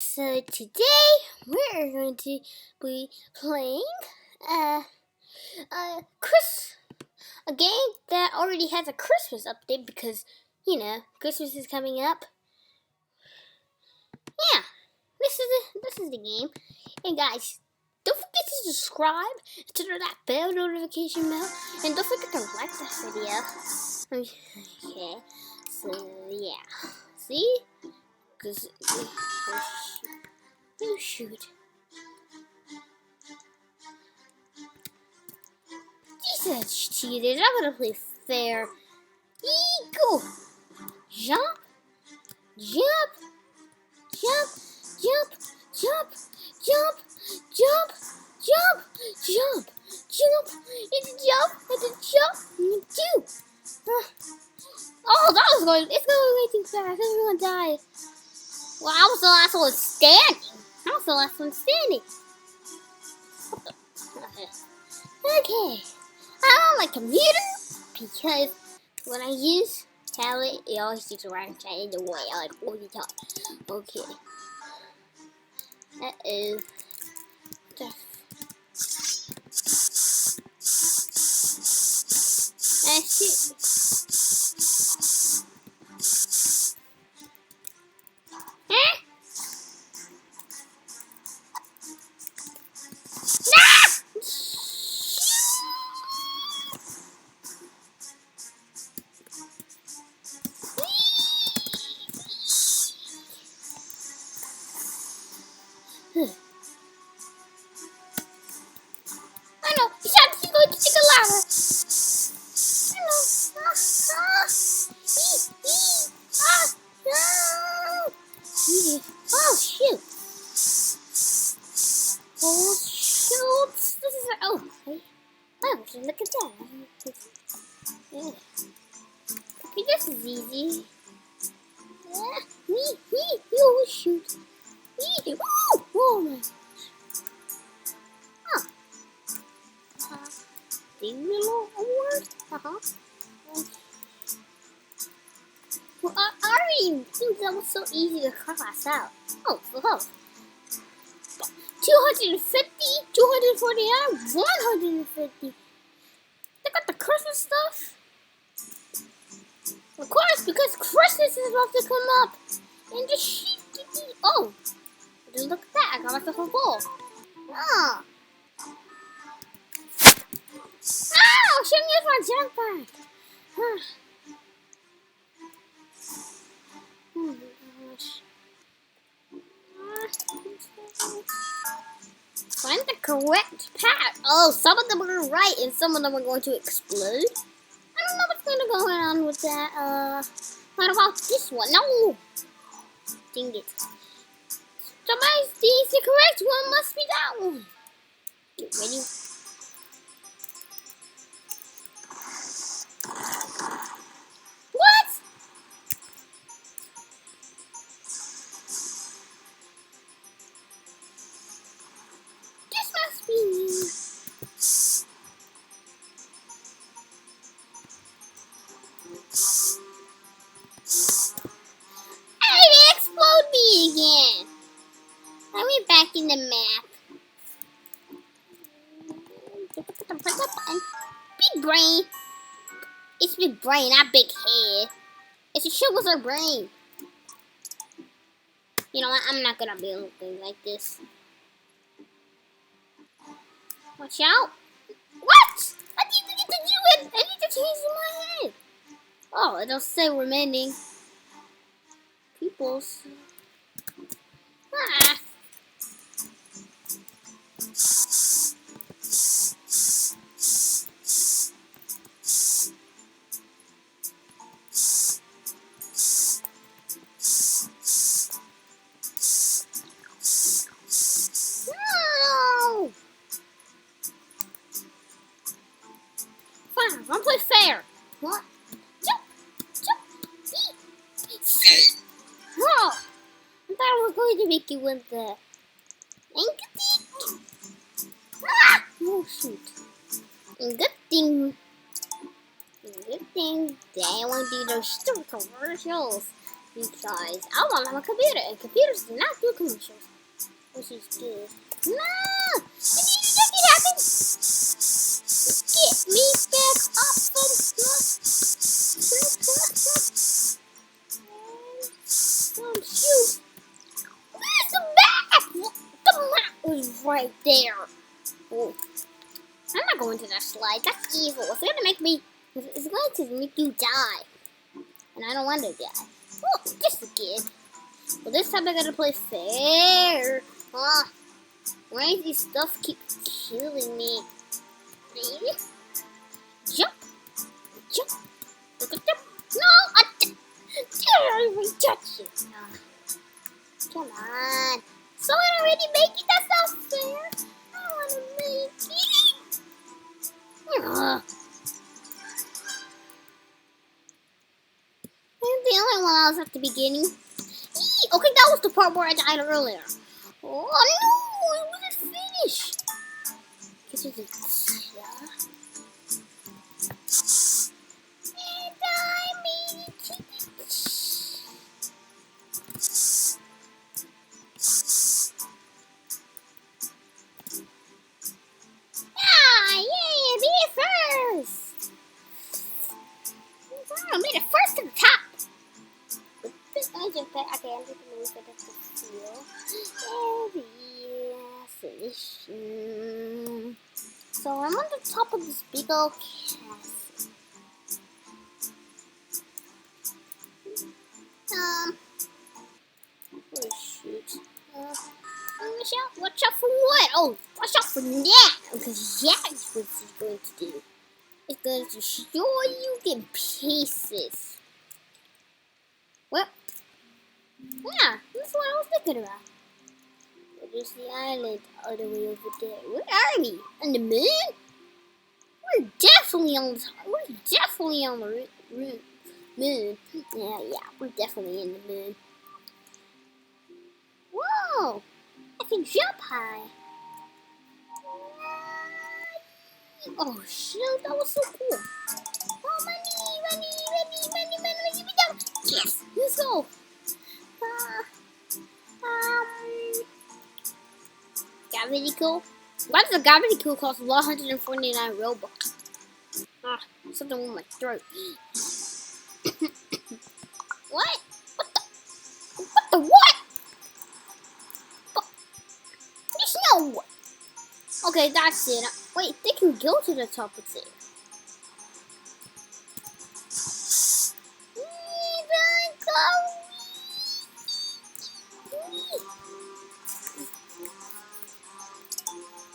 So today we're going to be playing a a game that already has a Christmas update because Christmas is coming up. Yeah, this is the game. And guys, don't forget to subscribe, turn on that bell notification bell, and don't forget to like this video. Okay, so yeah, see, because you shoot. Jesus, cheated. I'm gonna play fair. Eagle. Jump, jump, jump, jump, jump, jump, jump, jump, jump, jump. It's a jump. It's a jump. Two. Oh, that was going. It's going way too fast. Everyone died. Well, I was the last one standing. I was the last one standing. Okay. I don't like computer because when I use tablet, it always takes a right side in the way. I like all the time. Okay. That is tough. That's it. Huh? I know. He's going to take a ladder. I know. Oh shoot! Oh shoot! This is okay. Oh, look at that. Yeah. Okay, this is easy. Oh shoot! Oh my gosh! The little award. Well, Ari thinks that was so easy to cross out. Oh. 250, 249, 150. They got the Christmas stuff. Of course, because Christmas is about to come up. And just sheep. Oh, just look at that. I got myself a ball. Oh. Ow! Shouldn't use my jump back. Oh my gosh. Find the correct path. Oh, some of them are right and some of them are going to explode. I don't know what's going to go on with that. What about this one? No! Dang it. Somebody sees the correct one. Must be that one. Get ready. What? This must be me. Hey, they explode me again. I went back in the map. Big brain. It's big brain, not big head. It's a show with her brain. You know what? I'm not gonna be looking like this. Watch out. What? I need to do it. I need to change my head. Oh, it'll say remaining peoples. Ah. No. Fine, I'm gonna play fair. What? Jump. Oh, I thought I was going to make you with the ink. Ah! Oh shoot. Good thing that I won't do those stupid commercials. Because I want to have a computer, and computers do not do commercials, which is good. No! I need to make it happen! Get me back off from some shoes. Where's the map? The map was right there. Oh. I'm not going to that slide. That's evil. It's going to make me. It's going to make you die. And I don't want to die. Oh, just again. Well, this time I gotta play fair. Why does this stuff keep killing me? Jump. Jump. No, I didn't even touch it. Come on. Someone already make it? That's not fair. I want to make it. I'm the only one I was at the beginning. Okay, that was the part where I died earlier. Oh no, it wasn't finished. And I made it. Yay, I made it first. I made it first to the top. I just okay, I'm just gonna move it up to seal. Finish. So I'm on the top of this big old castle. Oh shoot. Watch out for what? Oh, watch out for that! Because that's what it's going to do. It's going to destroy you in pieces. Well, yeah, that's what I was thinking about. There's the island all the way over there. Where are we? On the moon? We're definitely on the moon. Yeah, we're definitely in the moon. Whoa! I can jump high. Oh shoot, that was so cool. Oh, money, give me down. Yes, let's go. Gravity Cool? Why does a Gravity Cool cost 149 Robux? Something with my throat. What? What the what? There's no what? Okay, that's it. Wait, they can go to the top of it.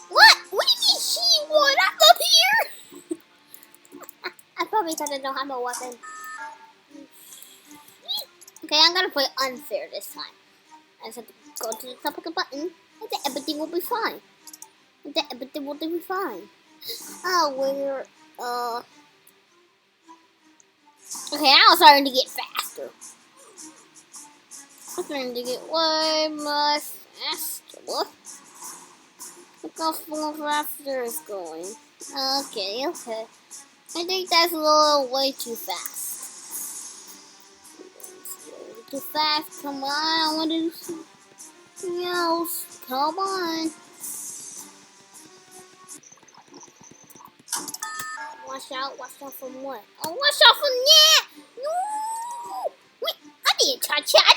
What? What do you mean she won? I'm up here! I probably because I don't have a weapon. Okay, I'm gonna play unfair this time. I just have to go to the top of the button, and then everything will be fine. Oh, we're, okay, now it's starting to get faster. I'm starting to get way more faster. Look how far faster it's going. Okay. I think that's a little way too fast. Too fast, come on, I want to do something else. Come on. Watch out from what? Oh, watch out from that! No! Wait, I didn't touch it. I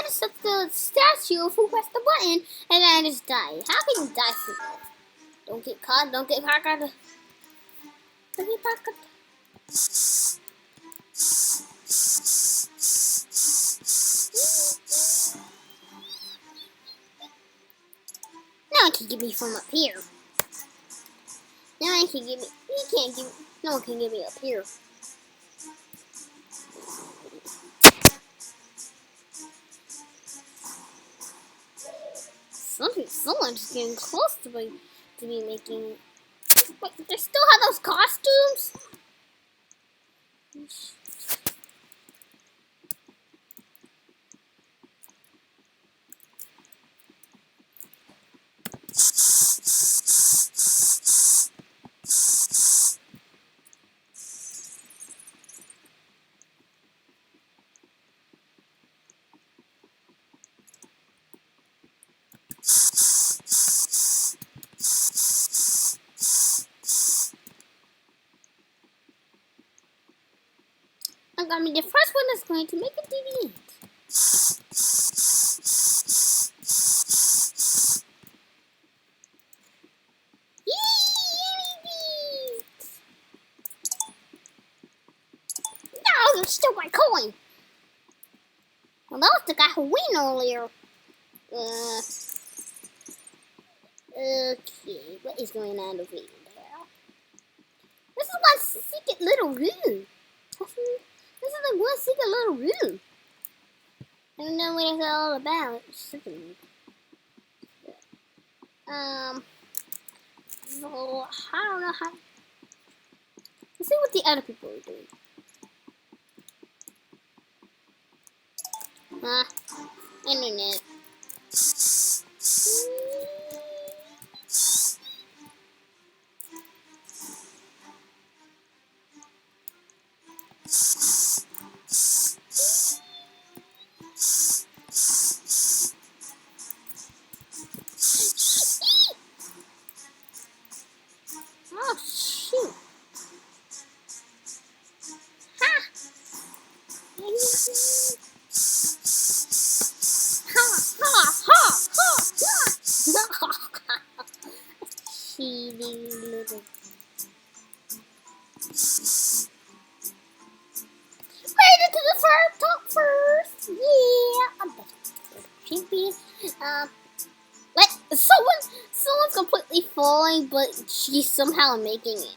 just touched the statue of who pressed the button, and then I just died. How can you die from that? Don't get caught. Don't get caught. No one can get me from up here. No one can get me. No one can get me up here. Someone's getting close to be making. But they still have those costumes. gonna be the first one that's going to make it to the end. No, you stole my coin. Well, that was the guy who won earlier. Okay, what is going on over there? This is one secret little room. This is like one secret little room. I don't know what it's all about. So I don't know how. Let's see what the other people are doing. Internet. Oh shoot! Ha! Cheating little. Made it to the first top first. Yeah, I'm champion. Like someone's completely falling, but she's somehow making it.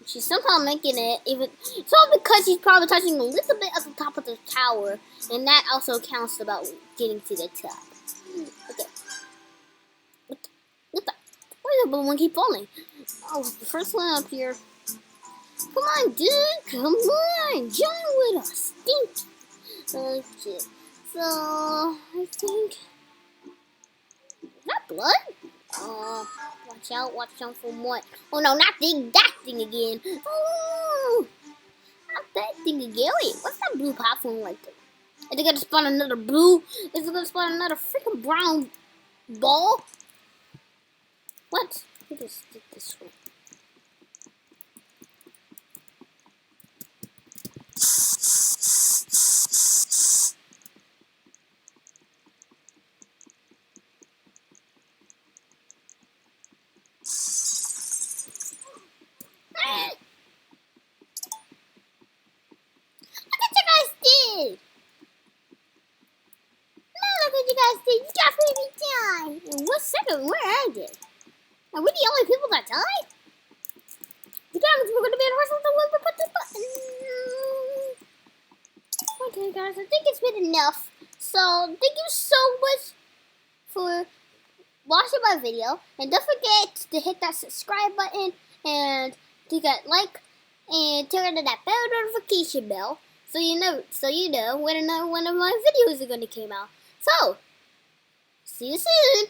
She's somehow making it, even so because she's probably touching a little bit at the top of the tower, and that also counts about getting to the top. Okay. What the? Why does the balloon keep falling? Oh, the first one up here. Come on, dude. Come on. Join with us. Okay. So, I think... Is that blood? Oh, watch out for what? Oh no, not that thing again. Oh, not that thing again. Wait, what's that blue platform right there? Is it gonna spawn another blue? Is it gonna spawn another freaking brown ball? What? Let me just stick this one. You guys made me die. In what second? Where are they? Are we the only people that died? The diamonds were going to be the rest of the one we put the button. Okay, guys, I think it's been enough. So, thank you so much for watching my video. And don't forget to hit that subscribe button and to that like and turn on that bell notification bell so you know when another one of my videos are going to come out. So, see you soon.